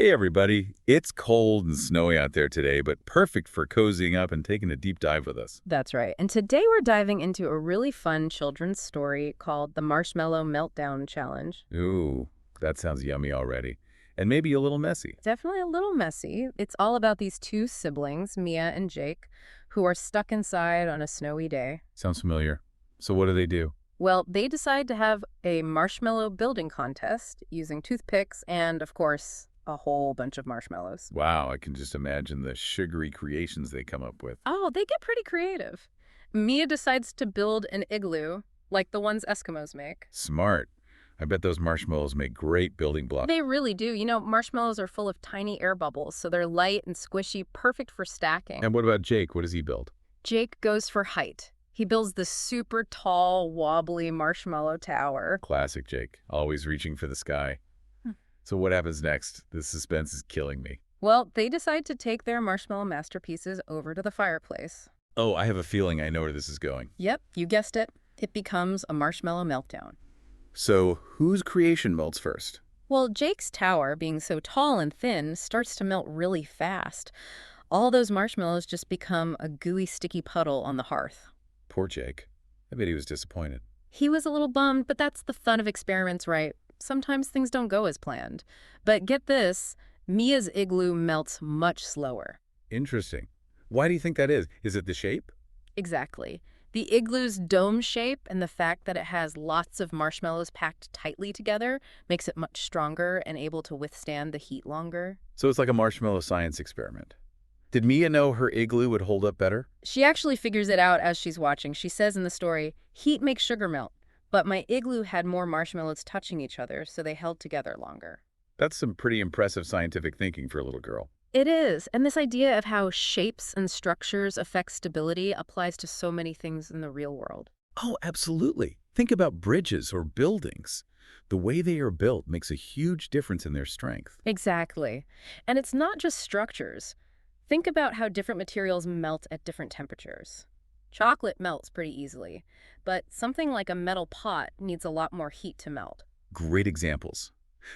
Hey everybody, it's cold and snowy out there today, but perfect for cozying up and taking a deep dive with us. That's right. And today we're diving into a really fun children's story called the Marshmallow Meltdown Challenge. Ooh, that sounds yummy already. And maybe a little messy. Definitely a little messy. It's all about these two siblings, Mia and Jake, who are stuck inside on a snowy day. Sounds familiar. So what do? Well, they decide to have a marshmallow building contest using toothpicks and, of course, a whole bunch of marshmallows. Wow, I can just imagine the sugary creations they come up with. Oh, they get pretty creative. Mia decides to build an igloo, like the ones Eskimos make. Smart. I bet those marshmallows make great building blocks. They really do. Marshmallows are full of tiny air bubbles, so they're light and squishy, perfect for stacking. And what about Jake? What does he build? Jake goes for height. He builds the super tall, wobbly marshmallow tower. Classic Jake, always reaching for the sky. Hmm. So what happens next? The suspense is killing me. Well, they decide to take their marshmallow masterpieces over to the fireplace. Oh, I have a feeling I know where this is going. Yep, you guessed it. It becomes a marshmallow meltdown. So whose creation melts first? Well, Jake's tower, being so tall and thin, starts to melt really fast. All those marshmallows just become a gooey, sticky puddle on the hearth. Poor Jake. I bet he was disappointed. He was a little bummed, but that's the fun of experiments, right? Sometimes things don't go as planned. But get this, Mia's igloo melts much slower. Interesting. Why do you think that is? Is it the shape? Exactly. The igloo's dome shape and the fact that it has lots of marshmallows packed tightly together makes it much stronger and able to withstand the heat longer. So it's like a marshmallow science experiment. Did Mia know her igloo would hold up better? She actually figures it out as she's watching. She says in the story, "Heat makes sugar melt, but my igloo had more marshmallows touching each other, so they held together longer." That's some pretty impressive scientific thinking for a little girl. It is, and this idea of how shapes and structures affect stability applies to so many things in the real world. Oh, absolutely. Think about bridges or buildings. The way they are built makes a huge difference in their strength. Exactly. And it's not just structures. Think about how different materials melt at different temperatures. Chocolate melts pretty easily, but something like a metal pot needs a lot more heat to melt. Great examples.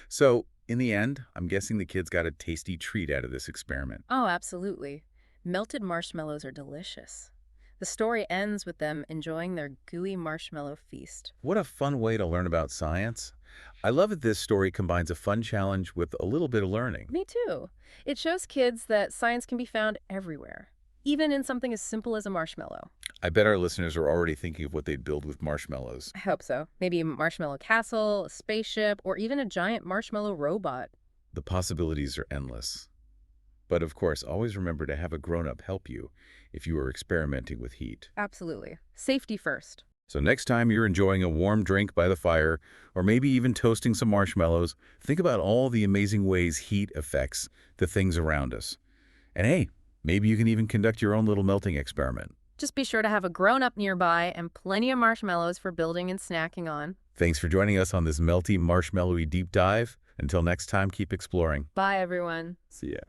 So, in the end, I'm guessing the kids got a tasty treat out of this experiment. Oh, absolutely. Melted marshmallows are delicious. The story ends with them enjoying their gooey marshmallow feast. What a fun way to learn about science. I love that this story combines a fun challenge with a little bit of learning. Me too. It shows kids that science can be found everywhere, even in something as simple as a marshmallow. I bet our listeners are already thinking of what they'd build with marshmallows. I hope so. Maybe a marshmallow castle, a spaceship, or even a giant marshmallow robot. The possibilities are endless. But of course, always remember to have a grown-up help you if you are experimenting with heat. Absolutely. Safety first. So next time you're enjoying a warm drink by the fire, or maybe even toasting some marshmallows, think about all the amazing ways heat affects the things around us. And hey, maybe you can even conduct your own little melting experiment. Just be sure to have a grown-up nearby and plenty of marshmallows for building and snacking on. Thanks for joining us on this melty, marshmallowy deep dive. Until next time, keep exploring. Bye, everyone. See ya.